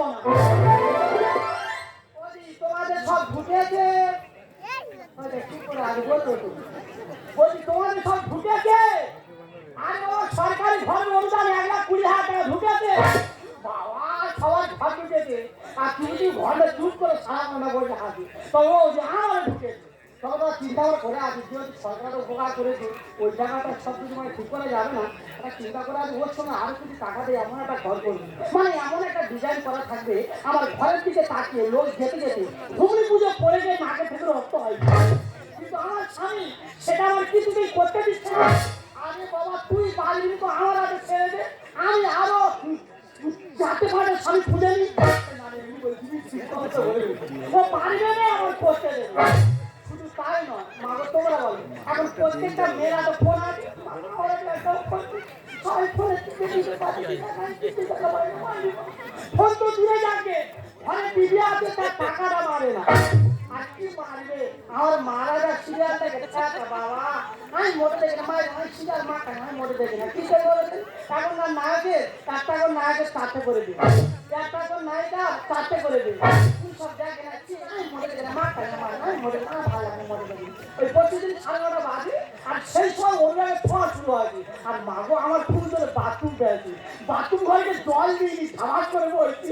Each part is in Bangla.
দেবো না। তোমাদের সব ঢুকেছে, কি করে আগে বলতো তুমি? বলছি তোমাদের সব ঢুকেছে, আর সরকারি ঘর অনুদান 1,20,000 টাকা ঢুকেছে। বাবা সবার ঘর ঢুকেছে, আর তুমি ঘরে চুপ করে সারা ঘন্টা বসে হাসি, তবে ও যে আমার ঢুকেছে। তবে তো চিন্তা করে আছি, যেহেতু সরকার উপকার করেছে, ওই টাকাটা সব কিছু মানে ঠিক করা যাবে না। একটা চিন্তা করে আছে ওর সঙ্গে আরো কিছু টাকা দিয়ে এমন একটা ঘর করবি, মানে এমন একটা ডিজাইন করা থাকবে, আমার ঘরের দিকে তাকিয়ে লোক যেতে যেতে ঘুগনি পুজো করে গিয়ে নাকে থেকে রক্ত হয়। কিন্তু আমার স্বামী সেটা আমার কিছুতেই করতে দিচ্ছে না। আরে বাবা তুই পারবি তো আমার আগে ছেড়ে দে, আমি আরো যাতে পারে স্বামী খুঁজে নি। ও পারবে না আমার করতে দেবে। শুধু তাই নয় মাগো, তোমরা বলো এখন প্রত্যেকটা মেয়েরা তো ফোন আছে, ফোন তো দূরে যাকে ঘরে টিভি আছে, তার টাকাটা মারে না। আর কি মারবে আমার মারা যা সিরিয়াল দেখে বাবা, আমি মোটে দেখি না, আমি সিরিয়াল মা কেন আমি মোটে দেখি না। কি করে বলেছেন এখন না নায়কের একটা করে নায়কের 4টে করে দিই, একটা করে নায়িকা 4টে করে দিই, সব দেখে না। আমি মোটে দেখি না, মা কেন আমি মোটে না, ভালো লাগে মোটে দেখি। ওই প্রতিদিন 9:30 বাজে, আর সেই সময় ওর জায়গায় ছোঁয়া শুরু হয়েছে। আর মাগো আমার ফুল ধরে বাথরুম পেয়েছি, বাথরুম ঘরে জল দিইনি, ঝামাস করে বলছি।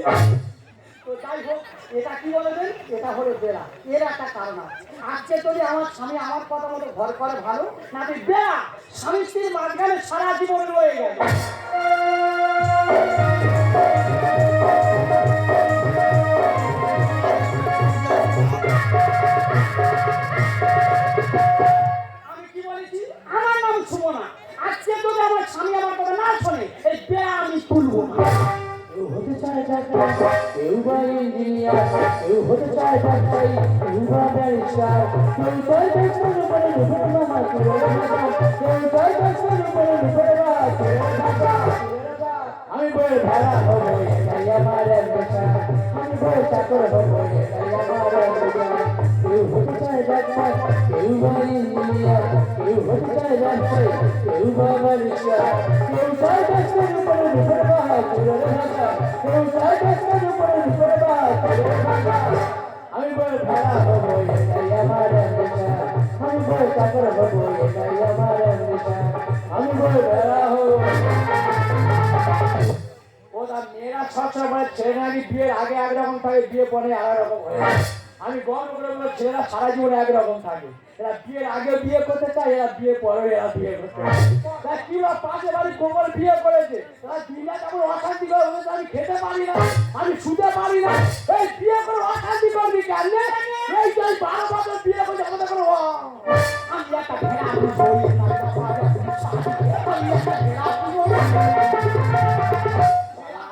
তো যাই হোক, এটা কি বলবেন, এটা হলো বেড়া। এর একটা কারণ আছে, আজকে যদি আমার স্বামী আমার কথা মতো ঘর করে ভালো, না তুই বেড়া স্বামী স্ত্রীর মাঝখানে সারা জীবন রয়ে গেল। আমি কি বলেছি, আমার নাম সুমনা। আজকে যদি আমার স্বামী আমার কথা না শোনে, এই বেড়া আমি তুলবো না। কেউ হতে চায় ডাক্তার, কেউ বা ইঞ্জিনিয়ার, কেউ হতে চায় ডাক্তার, কেউ বা ব্যারিস্টার, কেউ চায় ডাক্তার উপরে লুপের মামা চুরের ভাষা, কেউ চায় ডাক্তার উপরে লুপের ভাষা। আমি বই ভাড়া হবো এটাই আমার নেশা, আমি বই চাকর হবো এটাই আমার নেশা। কেউ হতে চায় ডাক্তার, কেউ বা ইঞ্জিনিয়ার, কেউ হতে চায় ডাক্তার, কেউ বা ব্যারিস্টার, কেউ চায় ডাক্তার উপরে লুপের ভাষা চুরের ভাষা, কেউ চায় ডাক্তার উপরে লুপের ভাষা চুরের ভাষা। আমি বই ভাড়া হবো এটাই আমার নেশা, আমি বই চাকর হবো এটাই আমার নেশা, আমি বই ভাড়া হবো। ওরা মেয়েরা সবসময় ছেলে নাকি বিয়ের আগে একরকম থাকে, বিয়ে পরে আলাদা রকম হয়ে যায়। আমি গর্ব করে বলবো ছেলেরা সারা জীবনে একরকম থাকে, এরা বিয়ের আগে বিয়ে করতে চায়, এরা বিয়ে পরে এরা বিয়ে করতে চায়। কি বা পাশে বাড়ি কোমল বিয়ে করেছে, তারা দিনটা কেমন অশান্তি করে বলেছে, আমি খেতে পারি না, আমি শুতে পারি না। এই বিয়ে করে অশান্তি করবি কেন? এই যে 12 বছর বিয়ে করছে আমাদের কোনো আমি একটা ভেড়া আমি বলি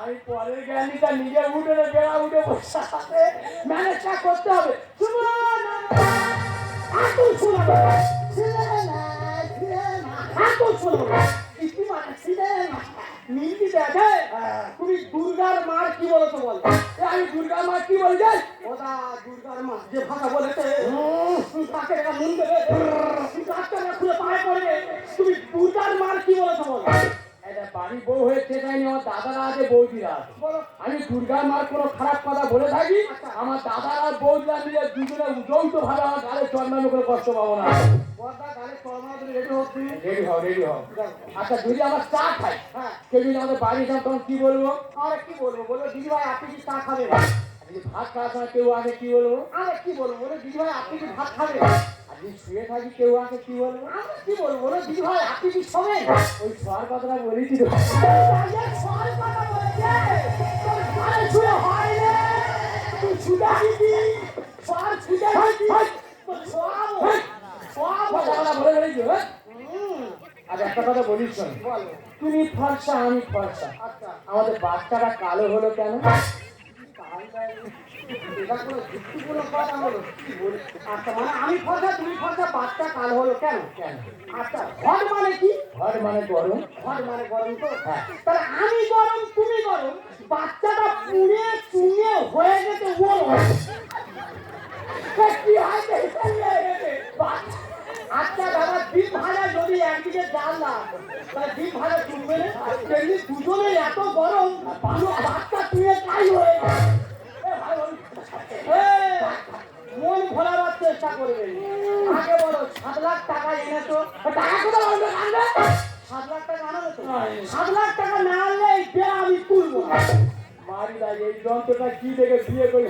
আমি পরের জ্ঞানীটা নিজে উঠে বেড়া উঠে বসে আছে, ম্যানেজটা করতে হবে। তুমি দুর্গার মার কি বলেছো বল? আমি দুর্গার মার কি বলছি? ওটা দুর্গার মা যে ভাষা বলেছে তাকে মন দেবে, ডাক্তাররা খুলে পায়ে পড়বে। তুমি দুর্গার মার কি বলেছো বল? এটা বাড়ি বউ হয়েছে যায়নি, আমার দাদারা আছে বৌদিরা আছে। আমি দুর্গার মার কোনো খারাপ কথা বলে থাকি, আমার দাদারা আর বৌদিরা মিলে দুজনে যৌথ ভাবে আমার গালে চন্দ্রানো করে কষ্ট পাবো না। রেডি হও। আচ্ছা যদি আমার চা খাই, হ্যাঁ কেউ যদি আমাদের বাড়ি যান তখন কি বলবো? আরে কি বলবো, বলবো দিদি ভাই আপনি কি চা খাবেন? যদি ভাত খাওয়ার সময় কেউ আসে কি বলবো? আরে কি বলবো, বলে দিদি ভাই আপনি কি ভাত খাবেন? যদি শুয়ে থাকি কেউ আসে কি বলবো? আমি কি বলবো, বলে দিদি ভাই আপনি কি শোবেন? ওই শোয়ার কথাটা বলেছি তো। শোয়ার কথা বলেছে ঘরে শুয়ে হয় না, তুই ছুটে দিবি শোয়ার ছুটে আর একটা কথা বলিস, তুমি ফর্সা আমি ফর্সা, আমাদের বাচ্চাটা কালো হলো কেন? আচ্ছা মানে আমি ফর্সা তুমি ফর্সা, বাচ্চা কালো হলো কেন? কেন? আচ্ছা ঘর মানে কি? ঘর মানে গরম, ঘর মানে গরম তো। হ্যাঁ তাহলে আমি গরম তুমি গরম, বাচ্চাটা পুড়ে চুঙে হয়ে গেছে ওর কি হয়? আচ্ছা দাদা 3 ভাড়া যদি একদিকে 4 লাখ তাহলে ডিম ভালো চুমবে না এমনি দুজনে এত গরম পুরো বাচ্চা তুলে তাই হয়ে গেছে। মন ভোলাবার চেষ্টা করবে আগে বলো 7 লাখ টাকা এনেছো টাকা কোথাও আনবে আনবে 7 লাখ টাকা আনবে তো 7 লাখ টাকা না আনলে এই বিয়ে আমি তুলবো না। মারিদা এই যন্ত্রটা কি থেকে বিয়ে করে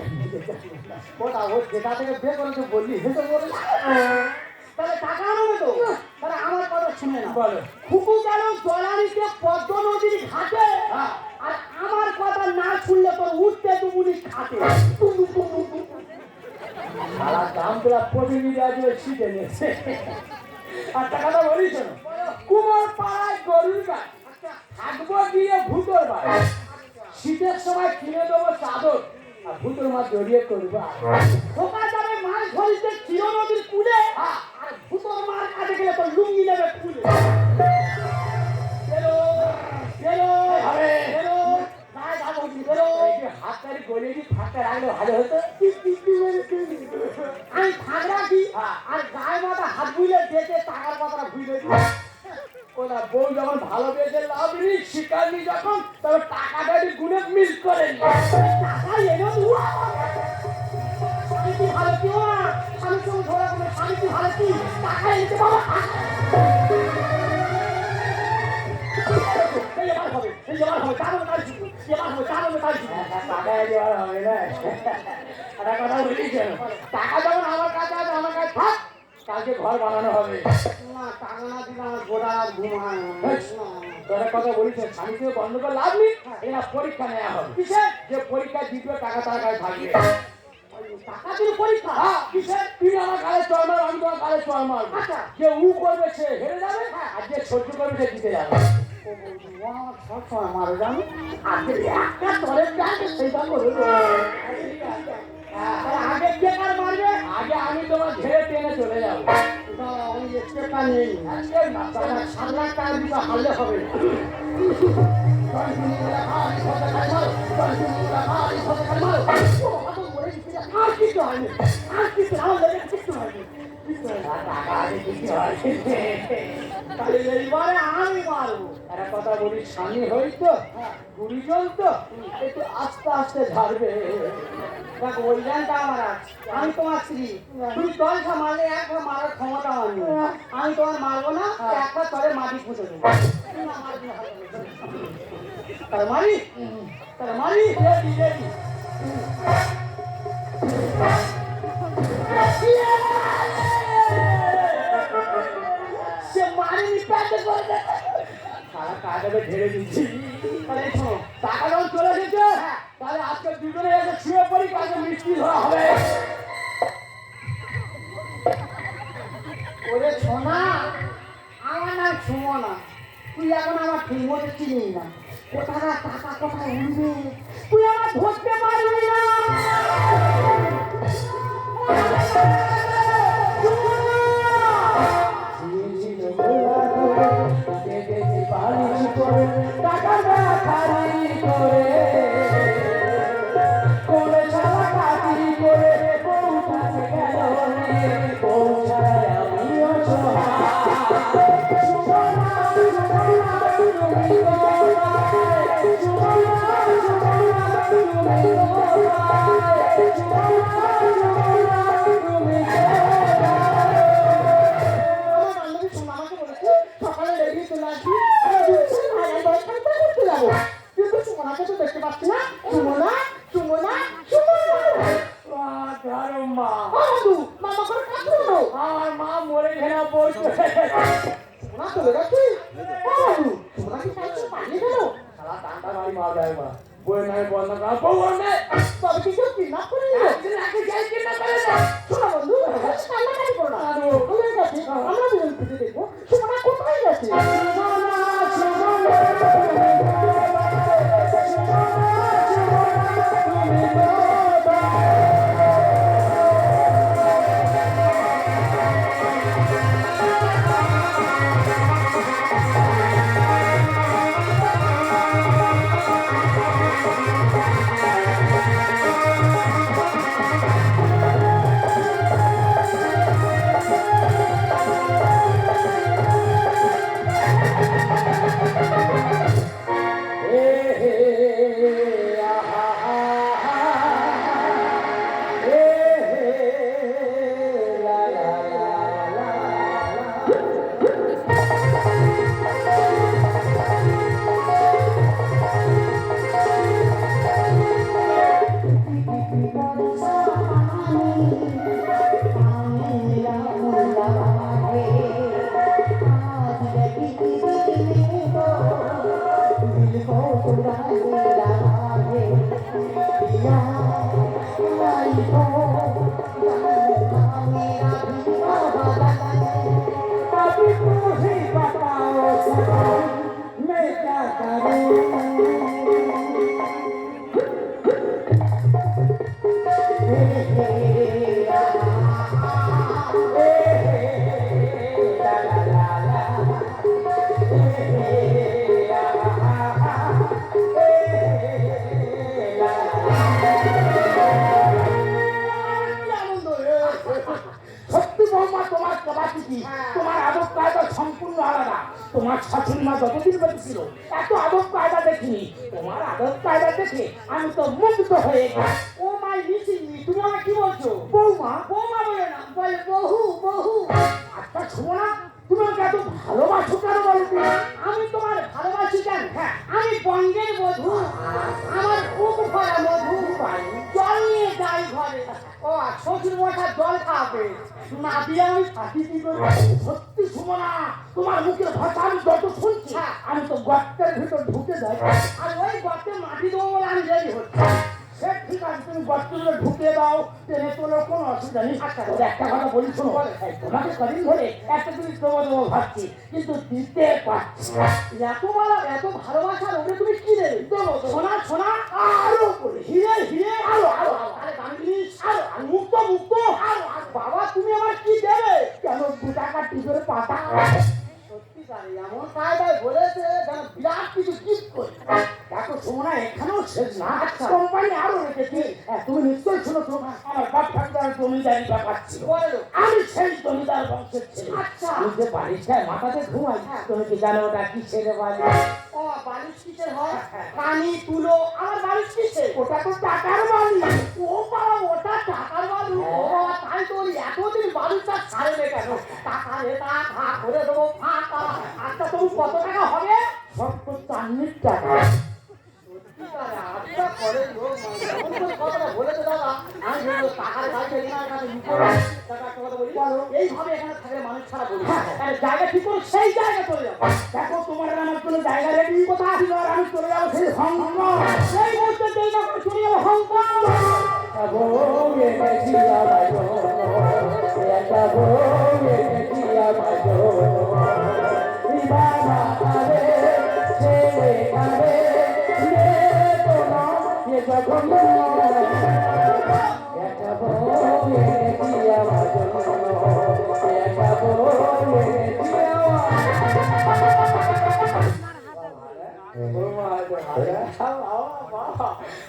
ওটা ও যেটা থেকে বিয়ে করে তো বললি হেসে বলে তাহলে টাকা আনবে তো তাহলে আমার কথা শুনে না বলো খুকু গেল জলানিতে পদ্ম নদীর ঘাটে আর আমার কথা না শুনলে তোর উঠতে দুমুনি খাটে সারা দাম তোরা প্রতিনিধি আসবে শিখে নিয়েছে আর টাকাটা বলিস না কুমার পাড়ায় গরুর গাছ থাকবো গিয়ে ভূতর বাড়ি শীতের সময় কিনে দেবো চাদর আর ভূতর মাছ জড়িয়ে করবো ঢোকা যাবে মাছ ধরিতে চির নদীর কুলে আর ভূতর মার কাছে গেলে তো লুঙ্গি নেবে খুলে বেরো বেরো হবে। বেরো গায়ে যাবো বেরো হাতটারি গলিয়ে কি ফাঁকা রাখলে ভালো হতো আমি ফাঁক রাখি আর গায়ে মাথা হাত বুঝলে দেখে টাকার কথাটা ভুলে দিই ওরা বউ যখন ভালোবেসে লাভলি শিকারনি যখন তবে টাকাটা গুণে মিস করেন টাকা এনে স্বামী কি ভালো কি না স্বামীর সঙ্গে ধরা করে স্বামী কি ভালো কি টাকা এনেছে বাবা এবার হবে চার তাই এবার হবে 4 তাই টাকা দেওয়ার হবে না একটা কথা বলিস টাকা যখন আমার কাছে আছে আমার কাছে থাক কালকে ঘর বানানো হবে না টাকা না দিলে আমার গোড়া আর ঘুমায় তোরা কথা বলিস স্বামী থেকে বন্ধ করে লাভ নেই এরা পরীক্ষা নেওয়া হবে কিসের যে পরীক্ষা দিবে টাকা তার কাছে থাকবে টাকা দিয়ে পরীক্ষা কিসের তুই আমার গালে চড় মার আমি তোমার গালে চড় মারবো আচ্ছা যে উ করবে সে হেরে যাবে আর যে সহ্য করবে সে জিতে যাবে সব সময় মারো জানো আগে একটা তলের ব্যাগ সেইটা করে আগে কে কার মারবে আগে আমি তোমার ঝেড়ে টেনে চলে যাবো আমি একটা নেই আজকে না তাহলে 7 লাখ টাকার দিকে হারলে হবে না আর কিছু হয়নি আর কিছু আমার লেগে কিছু হয়নি টাকা আগে দিতে হয় তাহলে এইবারে আমি মারবো একটা কথা বলি স্বামী হই তো গুরুজন তো একটু আস্তে আস্তে ঝাড়বে দেখ ওই গানটা আমার আছে আমি তোমার স্ত্রী তুমি 10টা মারলে একটা মারার ক্ষমতা আমার নেই আমি তোমার মারবো না একটা তলে মাটি পুঁতে দেবো তার মারি তার মারি রেডি রেডি সে মারিনি প্যান্টে করে দে সারা টাকাটা ঝেড়ে দিচ্ছি তাহলে শোনো টাকা যখন চলে এসেছে তাহলে আজকে দুজনে এসে শুয়ে পড়ি কাজে মিষ্টি ধরা হবে ওরে সোনা আমার নাম সুমনা তুই এখন আমার ঠিক মতো চিনি না কোথায় টাকা কোথায় উঠবে তুই আমার ধরতে পারবি না আমার মা মরে ঘেরা পড়ছে সারা টান্ডা বাড়ি মার যায় মা বই নাই বন্ধ করা বউ অনে তবে কি কেউ কিডন্যাপ করে নিল? আগে যাই কিনা করে না শোনো বন্ধু, কান্নাকাটি করো না। আমাদের কাছে আমরা দুজন খুঁজে দেখবো সুমনা কোথায় গেছে। কি আনন্দ রে। সত্যি বৌমা তোমার ক্যাপাসিটি, তোমার আদব কায়দা সম্পূর্ণ আলাদা। তোমার শাশুড়ি মা যতদিন বেঁচে ছিল এত আদব কায়দা দেখিনি। তোমার আদব কায়দা দেখে আমি তো মুগ্ধ হয়ে গেছি। ও মাই মিসিং মি, তুমি আমাকে কি বলছো? বৌমা, বৌমা বলে না, বলে বহু বহু। আচ্ছা শোনো না, তুমি আমাকে এত ভালোবাসো কেন বলো তো? আমি তোমার ভালোবাসি কেন? হ্যাঁ, আমি বঙ্গের বধূ, আমার বুক ভরা মধু, জল নিয়ে যাই ঘরে। ও শ্বশুর মশাই জল খাবে না দিয়ে আমি থাকি কি করে? সত্যি শুনো না, তোমার মুখের ভাষা আমি যত শুনছি আমি তো গর্তের ভিতর ঢুকে যাই। আর ওই গর্তে মাটি দেবো বলে আমি রেডি হচ্ছি। সে ঠিক আছে, তুমি গর্তের ভিতরে ঢুকে দাও, টেনে তোলো, কোনো অসুবিধা নেই। আচ্ছা। তবে একটা কথা বলি শোনো, এই তোমাকে কদিন ধরে একটা জিনিস দেবো দেবো ভাবছি, কিন্তু দিতে পারছি না। এত বড় এত ভালোবাসার ওকে তুমি কি দেবে? দেবো, দেবো। সোনা সোনা, আরো করে হিরে হিরে, আরো আরো আরো আরে দামি জিনিস, আরো মুক্ত মুক্ত। বাবা তুমি আমার কি দেবে? কেন 2 টাকা টিপের পাতা? সত্যিকারে এমন কায়দায় বলেছে যেন বিরাট কিছু গিফট করি। দেখো শোনা, এখানেও শেষ না, আচ্ছা। কোম্পানি আরো রেখেছি। তুমি নিশ্চয়ই শুনেছো আমার বাপ ঠাকুরার জমিদারি ব্যাপার ছিল। বলো। আমি সেই জমিদার বংশের ছেলে। আচ্ছা। আমি যে বাড়িটায় মাথাতে ঘুমাই, হ্যাঁ। তুমি কি জানো ওটা কি ছেলে বাড়ি? ও বালিশ কিসের হয়? কানি তুলো, আমার বালিশ কিসের? ওটা তো টাকার বাড়ি। ও বাবা, ওটা টাকার বালু। ও বাবা, তাই তো ওই এতদিন বালুটা ছাড়বে কেন? টাকা রে টাকা করে দেবো ফাঁকা। আচ্ছা তুমি কত টাকা হবে? সব তো চান্নির টাকা। সত্যিকারে আচ্ছা করে লোক এমন করে কথাটা বলেছে দাদা, আমি বলবো টাকার গাড়ি এখানে কাছে লুকো। টাকা একটা কথা বলি, এইভাবে এখানে থাকলে মানুষ ছাড়া বলি তাহলে জায়গা ঠিক করে সেই জায়গায় চলে যাবো। দেখো তোমার আর আমার জন্য জায়গা রেডি, কোথায় ছিল, আর আমি চলে যাবো সেই হংকং। সেই মুহূর্তে যেই না করে চলে যাবো হংকং।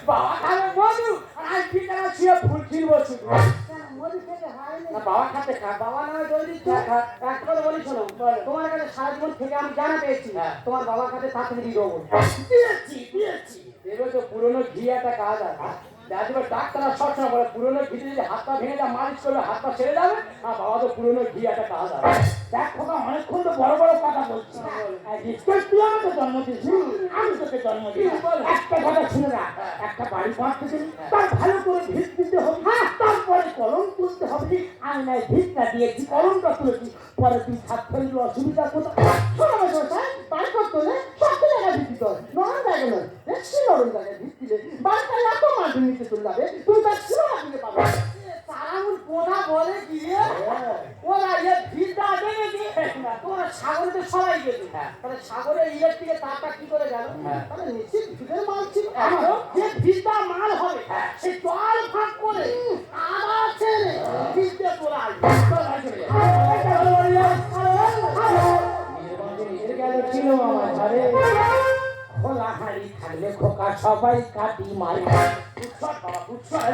বাবা খাবে মধু, আর আমি ঠিকানা শুয়ে ফুল ছিলবো শুধু। না বাবা খাতে খা, বাবা না জলদি খা। এক কথা বলি শোনো, তোমার কাছে সারা জীবন থেকে আমি জানা পেয়েছি তোমার বাবার কাছে তাড়াতাড়ি দেবো। দিয়েছি। এবার তো পুরোনো ঘি একটা কাজ আছে। দেখবে ডাক্তাররা সবসময় বলে পুরোনো ঘি যদি হাত পা ভেঙে যা মালিশ করলে হাত পা ছেড়ে যাবে। আর বাবা তো পুরোনো ঘি একটা কাজ আছে। দেখ খোকা, অনেকক্ষণ তো বড় বড় কথা বলছি। নিশ্চয় তুই আমাকে জন্ম দিয়েছিস, আমি তোকে জন্ম দিয়েছি। একটা কথা শুনে না, একটা বাড়ি বাঁধতে গেলে তার ভালো করে ভিত দিতে হবে, তারপরে কলম তুলতে হবে। আমি নাই ভিতটা দিয়েছি, কলমটা তুলেছি, পরে তুই ছাদ ফেললে অসুবিধা কোথায়? শোনো আমার কথা, বাড়ি করতে হলে সব জায়গায় ভিত্তি কর, নরম জায়গা নয়, বেশি নরম জায়গায় ভিত্তি দিলে বাড়িটা এত মাটি নিতে চলে যাবে, তুমি তার ছিল দিতে পারবে। তারাউল কোথা বলে দিয়ে ওরা এ ভিড়টা দেখেছি তোমার সাগরে তো সবাই গেছে। তাহলে সাগরে ইলেকট্রিকের তারটা কি করে গেল? তাহলে নিশ্চিত ভিড়ের মাল ছিল। যে ভিড়টা মাল হবে সে জল ফাঁক করে আবার ছেড়ে ভিড়তে তোরা আসবে। ছিল আমার ঘরে খোলা হাড়ি থাকলে খোকা সবাই কাটি মারি।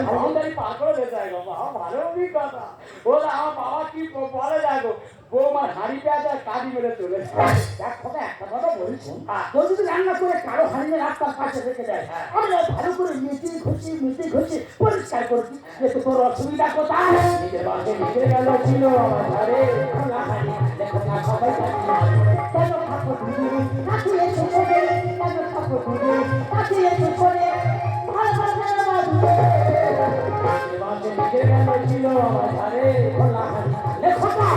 বাউন্ডারি পার করে যেতে হয় বাবা, ভালো অভিজ্ঞতা। ওরা আমার বাবা কি বলে দেখো, বৌমার হাড়ি পেঁয়াজ আর কাঁদি মেরে চলে যায়। দেখ খোকা, একটা কথা বলছি, তোর যদি রান্না করে কারো হাড়িয়ে রাস্তার পাশে রেখে দেয়, আমি ভালো করে মিটি ঘুষি পরিষ্কার করছি, এতে তোর অসুবিধা কোথায়? নিজের বাসে নিজে গেল ছিল আমার ঘরে খোলা হাড়ি দেখো না সবাই কাটি মারি। কেন থাকো তুমি কাছে এসে করে, কেন থাকো তুমি কাছে এসে করে, ভালো ভালো বাজবে। নিজের বাসে নিজে গেল ছিল আমার ঘরে খোলা হাড়ি লেখো না।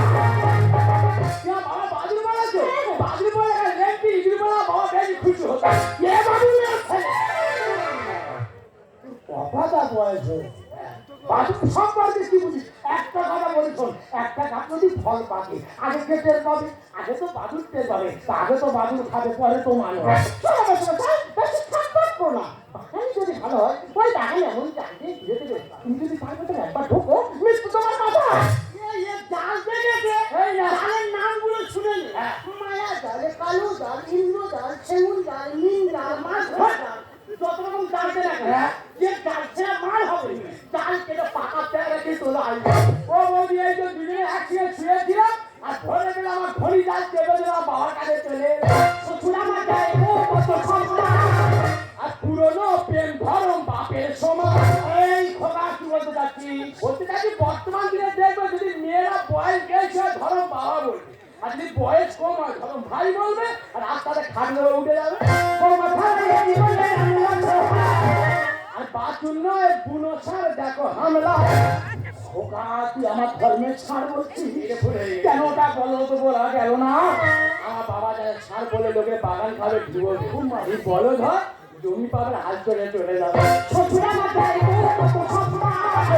বাবা বাদুর বলেছো, বাদুর বলে লেমপি ইঁদুর বলা বাবা বেশি খুশি হতো। এ বাদুড়ের ছেলে কথা বয়স বাদুড় সম্পর্কে কি বুঝিস? একটা কথা বলি শোন, একটা গাছ যদি ফল পাকে আগে কে টের পাবে? আগে তো বাদুড় টের পাবে, তা আগে তো বাদুড় খাবে, পরে তো মানুষ। যদি ভালো হয় ওই বাগানে এমন চাইতে ধীরে ধীরে তুমি যদি তার ভেতরে একবার ঢোকো, মৃত্যু তোমার মাথা। জাল দেখেছে, জালের নামগুলো শুনে নি। মায়া জালে কালু ডাল ইন্দ্র ডাল সেগুন ডাল নিম ডাল মাছ ডাল যত রকম ডাল দেয় না যে ডাল ছেড়া মাল হবে ডাল কেটে পাকা পেয়ে রেখে তোলা হয় ও বৌদি এই তো দুজনে একসঙ্গে শুয়েছিলাম আর ভরে গেলে আমার ভরি ডাল চেপে দিলাম বাবার কাছে চলে শ্বশুর আমার যায় ও কত সম্মান আর পুরনো প্রেম ধরম বাপের সমান এই খোকা কি বলতে চাচ্ছি বর্তমান দিনে দেখবে যদি মেয়েরা বয়স গেছে ধরম বাবা বলবে আর যদি বয়স কম হয় ধরম ভাই বলবে আর রাস্তাতে খাটলে উঠে যাবে আর বাচুন নয় বুনো সার দেখো হামলা খোকা তুই আমার ধর্মের সার বলছি কেন ওটা বলো তো বলা গেল না আমার বাবা যারা সার বলে লোকে বাগান খাবে ঢুকো খুব মারি বলো ধর জমি পাবে হাল চলে চলে যাবে শ্বশুরা মাথায়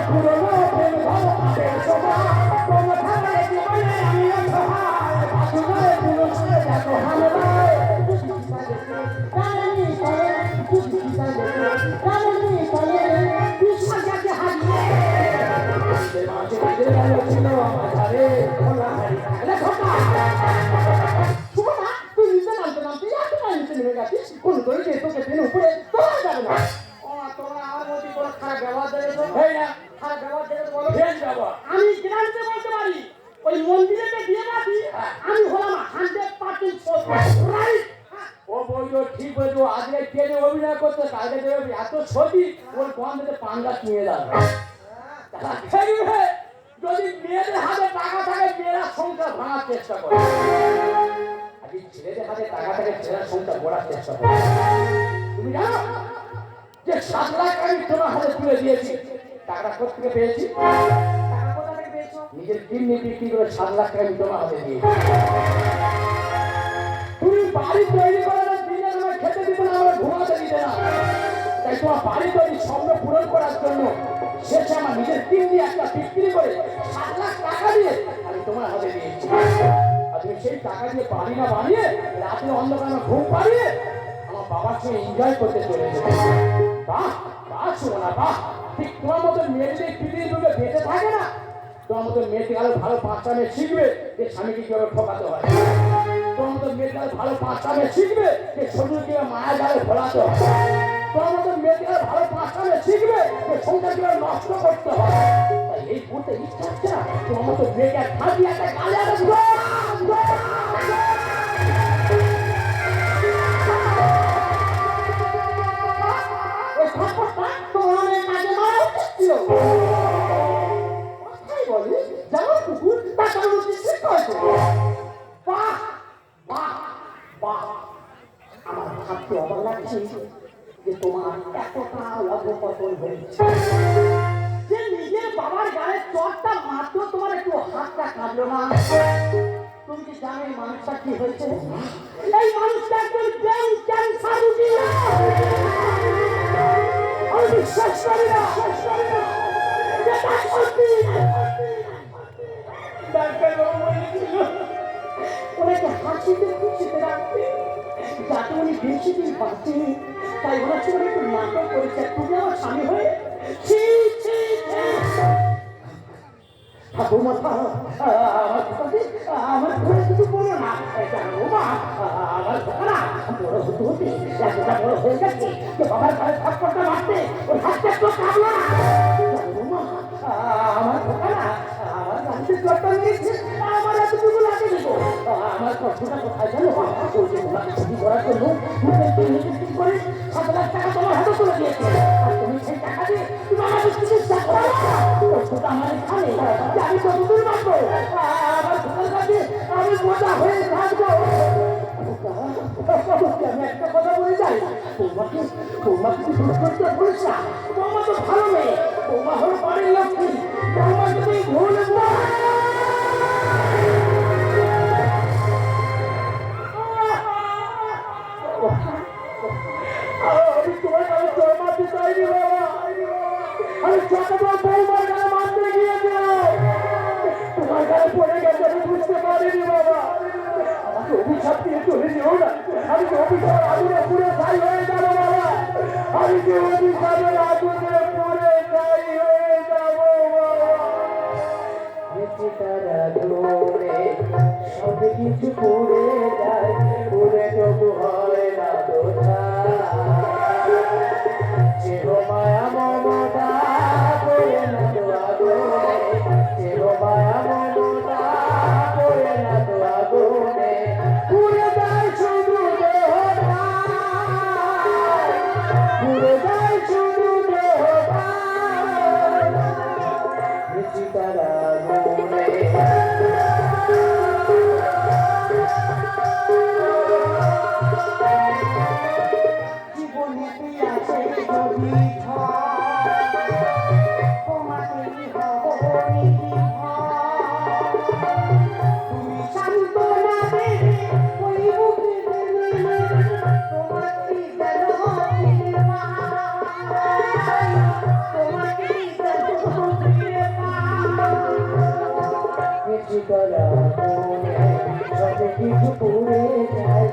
পুরনো প্রেম ভালো পাবে সবাই তোমার খাবে জীবনে আমি অসহায় বাসুদায় পুরো সার দেখো হামলা আমি গ্রান্টে বলতে পারি ওই মন্দিরে বিয়ে বাদি আমি হলাম 100% রাইট ও বললো ঠিক বলছো আজকে ট্রেনে অভিনয় করতে কালকে দেবে এত ছবি ওর বন্ধুতে পাঙ্গা নিয়ে যাবে যদি মেয়েদের হাতে টাকা থাকে মেয়েরা সংসার ভাঙার চেষ্টা করে আজকে ছেলেদের হাতে টাকা থাকে ছেলেরা সংসার গড়ার চেষ্টা করে তুমি জানো যে 7 লাখ আমি তোমার হাতে তুলে দিয়েছি টাকা কোথা থেকে পেয়েছি টাকা কোথা থেকে পেয়েছো নিজের কিডনি বিক্রি করে 7 লাখ টাকা আমি তোমার হাতে দিয়েছি তুমি বাড়ি তৈরি করে না দিনে আমার খেতে দিতে না আমার ঘুমাতে দিতে না তাই তোমার বাড়ি তৈরি স্বপ্ন পূরণ করার জন্য শেষে আমার নিজের কিডনি একটা বিক্রি করে 7 লাখ টাকা দিয়ে আমি তোমার হাতে দিয়েছি আর তুমি সেই টাকা দিয়ে বাড়ি না বানিয়ে রাতে অন্ধকারে ঘুম পাড়িয়ে আমার বাবার সঙ্গে এনজয় করতে চলে যাবে বাহ বাহ শোনো না বাহ ঠিক তোমার মতো মেয়েদের পৃথিবীর যুগে বেঁচে থাকে না তোমার মতো মেয়েতে গেলে ভালো 5টা মেয়ে শিখবে যে স্বামীকে কিভাবে ঠকাতে হয় তোমার মতো মেয়েতে গেলে ভালো 5টা মেয়ে শিখবে যে শ্বশুর কিভাবে মায়া জালে ভোলাতে হয় তোমার মতো মেয়েতে গেলে ভালো 5টা মেয়ে শিখবে যে সংসার কিভাবে নষ্ট করতে হয় তাই এই মুহূর্তে ইচ্ছা হচ্ছে না তোমার মতো মেয়েকে খাঁটি একটা গালে তোমার এতটা অধপতন হয়েছে যে নিজের বাবার গায়ে চটটা মাত্র তোমার একটু হাতটা কাঁদলো না তুমি কি জানো এই মানুষটা কি হয়েছে এই মানুষটা একজন ব্রেন ক্যান্সার রোগী আমি বিশ্বাস করি না যেটা সত্যি ডাক্তার বাবু বলেছিল ওনাকে হাসিতে খুশিতে রাখতে যাতে উনি বেশি দিন বাঁচে তাই ওনার সঙ্গে একটু নাটক করেছে তুমি আমার স্বামী হয়ে ঠাকুমা আমার ঘরে কিছু বলো না ঠাকুমা আমার না বড় হতে হতে এতটা বড় হয়ে গেছে যে বাবার ঘরে থাপ্পড়টা মারতে ওর হাতটা একটু কামলো না ঠাকুমা আমার না আমার গাড়িতে চটটা নিয়েছে আমার এতটুকু লাগে দেবো আমার কষ্টটা কোথায় জানো ওই যে ওনাকে ছবি করার জন্য করে 7 লাখ টাকা তোমার হাতে তুলে দিয়েছে আর তুমি সেই টাকা দিয়ে তুমি আমাকে চিকিৎসা করো কষ্টটা আমার এখানে আমি কতদূর বাঁচবো আমার ঘরের কাছে আমি মজা হয়ে থাকবো আমি একটা কথা বলে যাই তোমাকে কিছু করতে বলিস না তোমার তো ভালো মেয়ে তোমার হলো বাড়ির লক্ষ্মী তোমার যদি ভুল আমি তোমার কাছে জয় মারতে চাইনি বাবা আমি যতবার বৌমার গায়ে মারতে গিয়েছিলাম তোমার গায়ে পড়ে গেছে আমি বুঝতে পারিনি বাবা আমাকে অভিশাপ দিয়ে চলে যেও না আমি তো অভিশাপ আগুনে পুড়ে ছাই হয়ে যাবো বাবা আমি যে অভিশাপের আগুনে পুড়ে ছাই হয়ে যাবো বাবা তারা দৌড়ে সব কিছু পুড়ে যায় পুড়ে শিকলা মনে সব কিছু পড়ে যায়